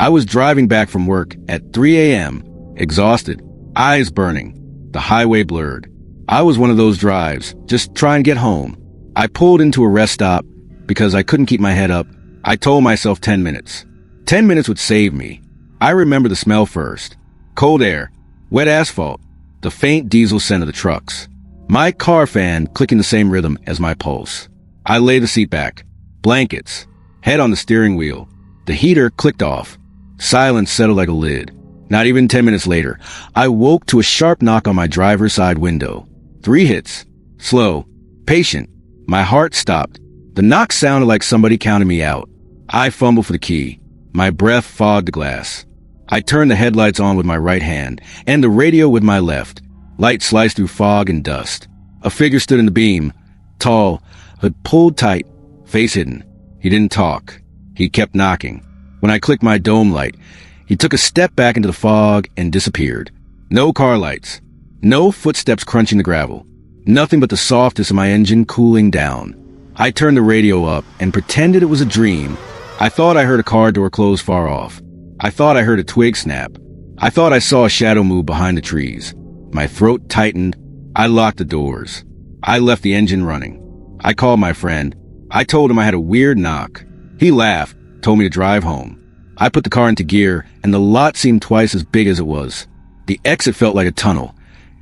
I was driving back from work at 3 a.m., exhausted, eyes burning, the highway blurred. I was one of those drives, just try and get home. I pulled into a rest stop because I couldn't keep my head up. I told myself 10 minutes. 10 minutes would save me. I remember the smell first. Cold air, wet asphalt, the faint diesel scent of the trucks. My car fan clicking the same rhythm as my pulse. I lay the seat back. Blankets. Head on the steering wheel. The heater clicked off. Silence settled like a lid. Not even 10 minutes later, I woke to a sharp knock on my driver's side window. 3 hits. Slow. Patient. My heart stopped. The knock sounded like somebody counted me out. I fumbled for the key. My breath fogged the glass. I turned the headlights on with my right hand and the radio with my left. Light sliced through fog and dust. A figure stood in the beam. Tall, hood pulled tight, face hidden. He didn't talk. He kept knocking. When I clicked my dome light, he took a step back into the fog and disappeared. No car lights. No footsteps crunching the gravel. Nothing but the softness of my engine cooling down. I turned the radio up and pretended it was a dream. I thought I heard a car door close far off. I thought I heard a twig snap. I thought I saw a shadow move behind the trees. My throat tightened. I locked the doors. I left the engine running. I called my friend. I told him I had a weird knock. He laughed, told me to drive home. I put the car into gear, and the lot seemed twice as big as it was. The exit felt like a tunnel,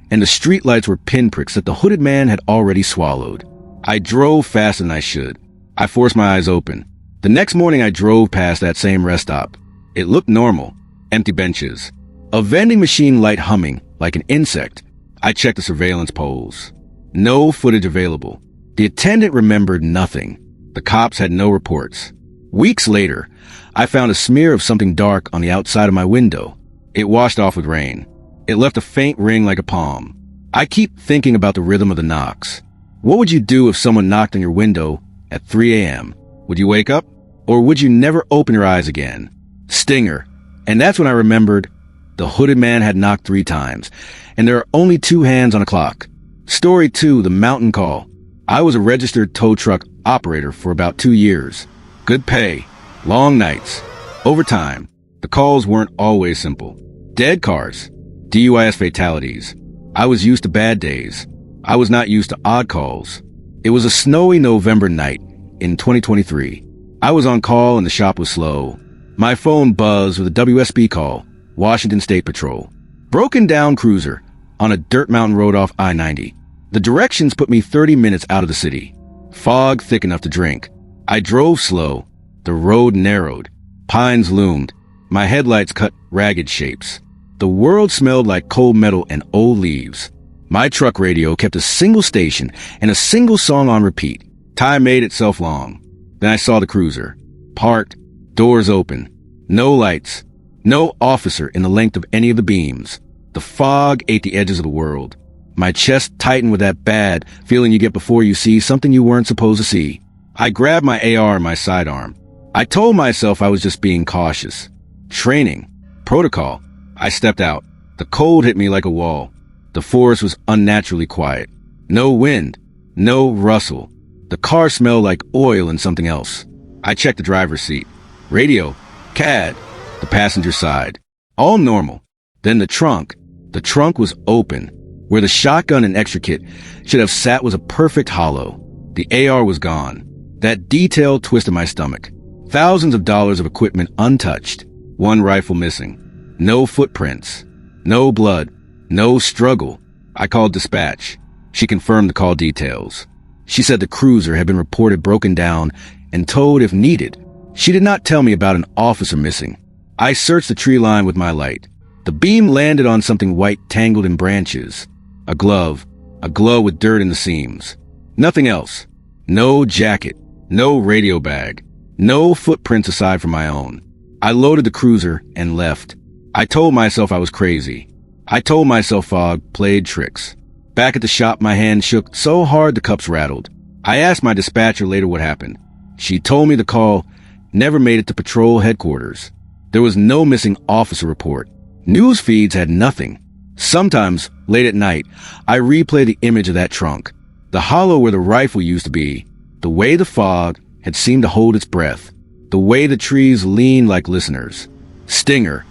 and the streetlights were pinpricks that the hooded man had already swallowed. I drove faster than I should. I forced my eyes open. The next morning I drove past that same rest stop. It looked normal. Empty benches. A vending machine light humming like an insect. I checked the surveillance polls. No footage available. The attendant remembered nothing. The cops had no reports. Weeks later, I found a smear of something dark on the outside of my window. It washed off with rain. It left a faint ring like a palm. I keep thinking about the rhythm of the knocks. What would you do if someone knocked on your window at 3 a.m.? Would you wake up? Or would you never open your eyes again? Stinger. And that's when I remembered the hooded man had knocked 3 times, and there are only 2 hands on a clock. Story 2, the mountain call. I was a registered tow truck operator for about 2 years. Good pay. Long nights. Overtime. The calls weren't always simple. Dead cars. DUIs fatalities. I was used to bad days. I was not used to odd calls. It was a snowy November night in 2023. I was on call and the shop was slow. My phone buzzed with a WSB call, Washington State Patrol. Broken down cruiser on a dirt mountain road off I-90. The directions put me 30 minutes out of the city. Fog thick enough to drink. I drove slow. The road narrowed. Pines loomed. My headlights cut ragged shapes. The world smelled like cold metal and old leaves. My truck radio kept a single station and a single song on repeat. Time made itself long. Then I saw the cruiser. Parked, doors open. No lights. No officer in the length of any of the beams. The fog ate the edges of the world. My chest tightened with that bad feeling you get before you see something you weren't supposed to see. I grabbed my AR in my sidearm. I told myself I was just being cautious. Training. Protocol. I stepped out. The cold hit me like a wall. The forest was unnaturally quiet. No wind. No rustle. The car smelled like oil and something else. I checked the driver's seat. Radio. CAD. The passenger side. All normal. Then the trunk. The trunk was open. Where the shotgun and extra kit should have sat was a perfect hollow. The AR was gone. That detail twisted my stomach. Thousands of dollars of equipment untouched. 1 rifle missing. No footprints. No blood. No struggle. I called dispatch. She confirmed the call details. She said the cruiser had been reported broken down and towed if needed. She did not tell me about an officer missing. I searched the tree line with my light. The beam landed on something white tangled in branches. A glove with dirt in the seams. Nothing else. No jacket. No radio bag. No footprints aside from my own. I loaded the cruiser and left. I told myself I was crazy. I told myself fog played tricks. Back at the shop, my hand shook so hard the cups rattled. I asked my dispatcher later what happened. She told me the call never made it to patrol headquarters. There was no missing officer report. News feeds had nothing. Sometimes, late at night, I replay the image of that trunk. The hollow where the rifle used to be. The way the fog had seemed to hold its breath. The way the trees leaned like listeners. Stinger.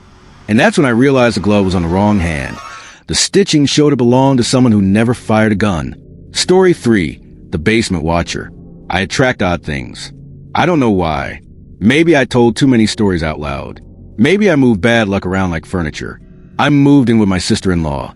And that's when I realized the glove was on the wrong hand. The stitching showed it belonged to someone who never fired a gun. Story 3. The Basement Watcher. I attract odd things. I don't know why. Maybe I told too many stories out loud. Maybe I moved bad luck around like furniture. I moved in with my sister-in-law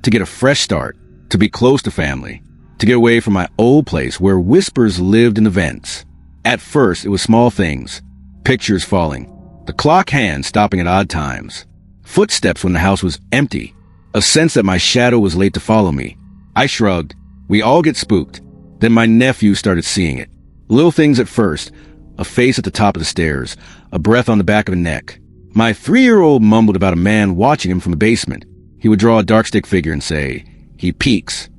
to get a fresh start, to be close to family, to get away from my old place where whispers lived in the vents. At first, it was small things. Pictures falling. The clock hand stopping at odd times. Footsteps when the house was empty. A sense that my shadow was late to follow me. I shrugged. We all get spooked. Then my nephew started seeing it. Little things at first. A face at the top of the stairs. A breath on the back of the neck. My 3-year-old mumbled about a man watching him from the basement. He would draw a dark stick figure and say, "He peeks."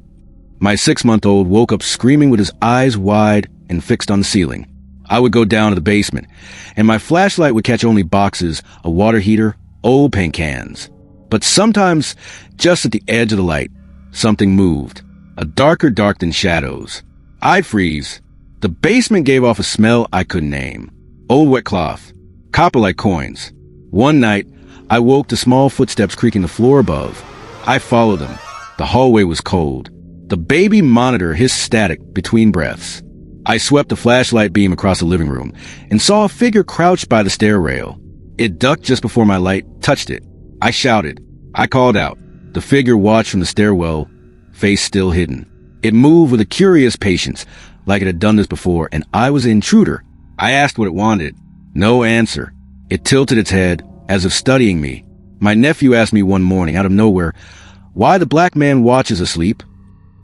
My 6-month-old woke up screaming with his eyes wide and fixed on the ceiling. I would go down to the basement, and my flashlight would catch only boxes, a water heater, old paint cans. But sometimes, just at the edge of the light, something moved. A darker dark than shadows. I'd freeze. The basement gave off a smell I couldn't name. Old wet cloth. Copper-like coins. One night, I woke to small footsteps creaking the floor above. I followed them. The hallway was cold. The baby monitor hissed static between breaths. I swept the flashlight beam across the living room and saw a figure crouched by the stair rail. It ducked just before my light touched it. I shouted. I called out. The figure watched from the stairwell, face still hidden. It moved with a curious patience, like it had done this before, and I was the intruder. I asked what it wanted. No answer. It tilted its head, as if studying me. My nephew asked me one morning, out of nowhere, why the black man watches asleep.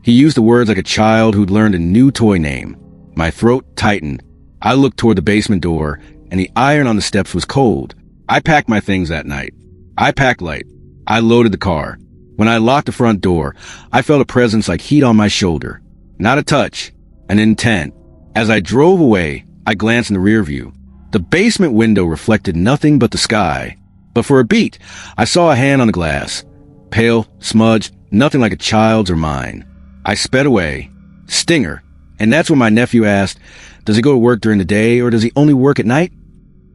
He used the words like a child who'd learned a new toy name. My throat tightened. I looked toward the basement door, and the iron on the steps was cold. I packed my things that night. I packed light. I loaded the car. When I locked the front door, I felt a presence like heat on my shoulder. Not a touch, an intent. As I drove away, I glanced in the rear view. The basement window reflected nothing but the sky. But for a beat, I saw a hand on the glass. Pale, smudged, nothing like a child's or mine. I sped away. Stinger. And that's when my nephew asked, does he go to work during the day or does he only work at night?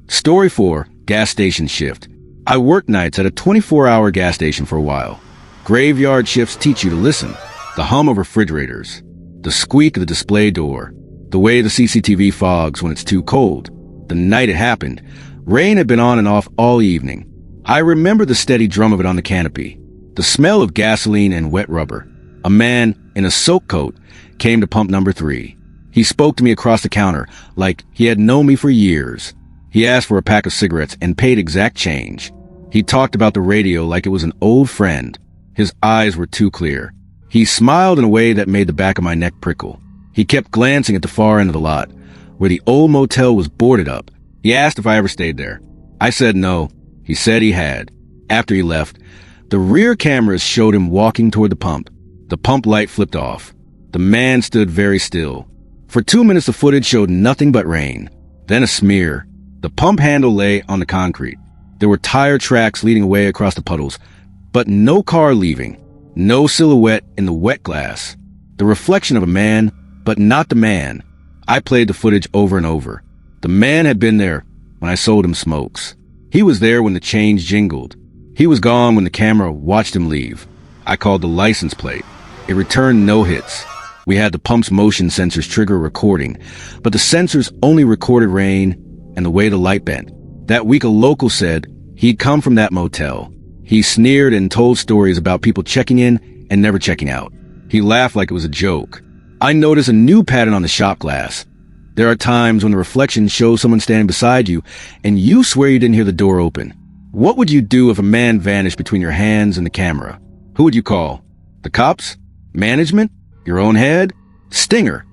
Story 4. Gas station shift. I worked nights at a 24-hour gas station for a while. Graveyard shifts teach you to listen. The hum of refrigerators. The squeak of the display door. The way the CCTV fogs when it's too cold. The night it happened, rain had been on and off all evening. I remember the steady drum of it on the canopy. The smell of gasoline and wet rubber. A man in a soak coat came to pump number 3. He spoke to me across the counter like he had known me for years. He asked for a pack of cigarettes and paid exact change. He talked about the radio like it was an old friend. His eyes were too clear. He smiled in a way that made the back of my neck prickle. He kept glancing at the far end of the lot, where the old motel was boarded up. He asked if I ever stayed there. I said no. He said he had. After he left, the rear cameras showed him walking toward the pump. The pump light flipped off. The man stood very still. For 2 minutes, the footage showed nothing but rain. Then a smear. The pump handle lay on the concrete. There were tire tracks leading away across the puddles, but no car leaving. No silhouette in the wet glass. The reflection of a man, but not the man. I played the footage over and over. The man had been there when I sold him smokes. He was there when the change jingled. He was gone when the camera watched him leave. I called the license plate. It returned no hits. We had the pump's motion sensors trigger a recording, but the sensors only recorded rain and the way the light bent. That week a local said he'd come from that motel. He sneered and told stories about people checking in and never checking out. He laughed like it was a joke. I noticed a new pattern on the shop glass. There are times when the reflection shows someone standing beside you and you swear you didn't hear the door open. What would you do if a man vanished between your hands and the camera? Who would you call? The cops? Management? Your own head? Stinger.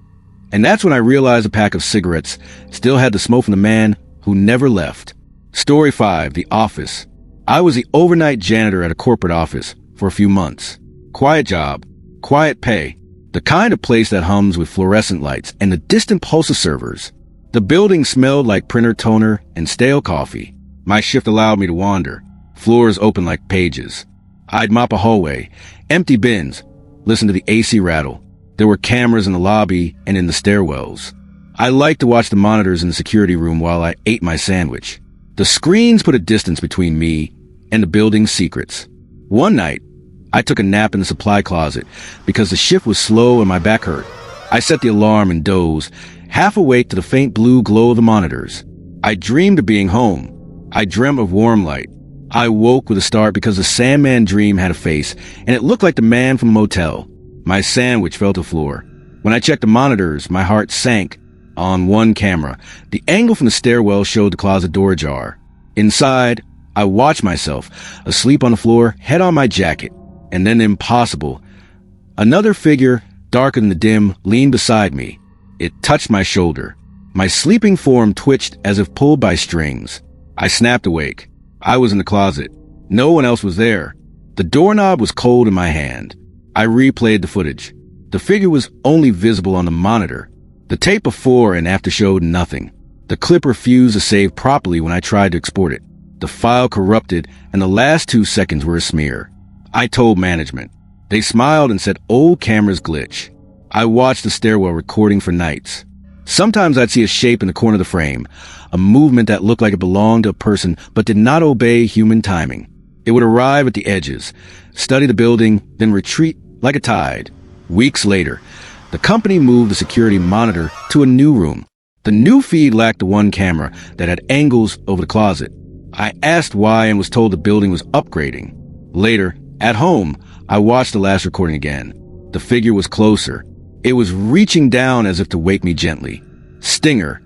And that's when I realized a pack of cigarettes still had the smoke from the man who never left. Story 5. The Office. I was the overnight janitor at a corporate office for a few months. Quiet job. Quiet pay. The kind of place that hums with fluorescent lights and the distant pulse of servers. The building smelled like printer toner and stale coffee. My shift allowed me to wander. Floors open like pages. I'd mop a hallway, empty bins, listen to the AC rattle. There were cameras in the lobby and in the stairwells. I liked to watch the monitors in the security room while I ate my sandwich. The screens put a distance between me and the building's secrets. One night, I took a nap in the supply closet because the shift was slow and my back hurt. I set the alarm and dozed, half awake to the faint blue glow of the monitors. I dreamed of being home. I dreamt of warm light. I woke with a start because the Sandman dream had a face, and it looked like the man from a motel. My sandwich fell to the floor. When I checked the monitors, my heart sank. On one camera, the angle from the stairwell showed the closet door ajar. Inside, I watched myself, asleep on the floor, head on my jacket. And then the impossible. Another figure, darker than the dim, leaned beside me. It touched my shoulder. My sleeping form twitched as if pulled by strings. I snapped awake. I was in the closet. No one else was there. The doorknob was cold in my hand. I replayed the footage. The figure was only visible on the monitor. The tape before and after showed nothing. The clip refused to save properly when I tried to export it. The file corrupted, and the last 2 seconds were a smear. I told management. They smiled and said old cameras glitch. I watched the stairwell recording for nights. Sometimes I'd see a shape in the corner of the frame, a movement that looked like it belonged to a person but did not obey human timing. It would arrive at the edges, study the building, then retreat like a tide. Weeks later, the company moved the security monitor to a new room. The new feed lacked the one camera that had angles over the closet. I asked why and was told the building was upgrading. Later, at home, I watched the last recording again. The figure was closer. It was reaching down as if to wake me gently. Stinger.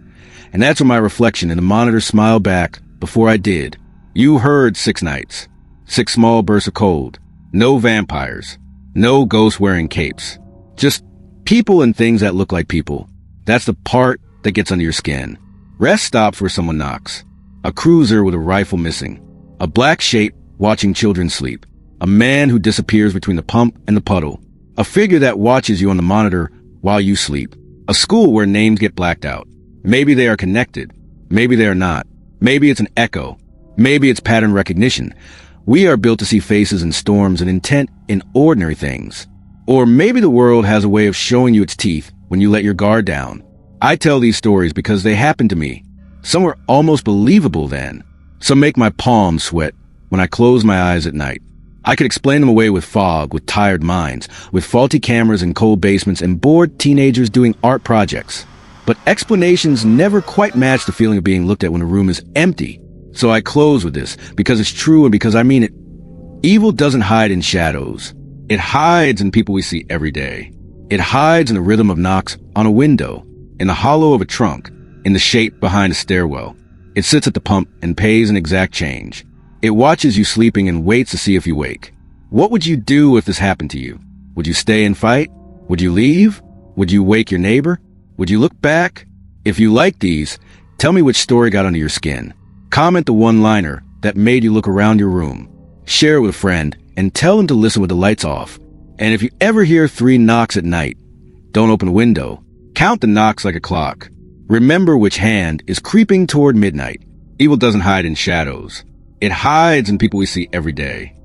And that's when my reflection in the monitor smiled back before I did. You heard 6 nights. 6 small bursts of cold. No vampires. No ghosts wearing capes. Just people and things that look like people. That's the part that gets under your skin. Rest stops where someone knocks. A cruiser with a rifle missing. A black shape watching children sleep. A man who disappears between the pump and the puddle. A figure that watches you on the monitor while you sleep. A school where names get blacked out. Maybe they are connected. Maybe they are not. Maybe it's an echo. Maybe it's pattern recognition. We are built to see faces and storms and intent in ordinary things. Or maybe the world has a way of showing you its teeth when you let your guard down. I tell these stories because they happened to me. Some were almost believable then. Some make my palms sweat when I close my eyes at night. I could explain them away with fog, with tired minds, with faulty cameras in cold basements and bored teenagers doing art projects. But explanations never quite match the feeling of being looked at when a room is empty. So I close with this, because it's true and because I mean it. Evil doesn't hide in shadows. It hides in people we see every day. It hides in the rhythm of knocks on a window, in the hollow of a trunk, in the shape behind a stairwell. It sits at the pump and pays an exact change. It watches you sleeping and waits to see if you wake. What would you do if this happened to you? Would you stay and fight? Would you leave? Would you wake your neighbor? Would you look back? If you like these, tell me which story got under your skin. Comment the one-liner that made you look around your room. Share it with a friend and tell them to listen with the lights off. And if you ever hear 3 knocks at night, don't open a window. Count the knocks like a clock. Remember which hand is creeping toward midnight. Evil doesn't hide in shadows. It hides in people we see every day.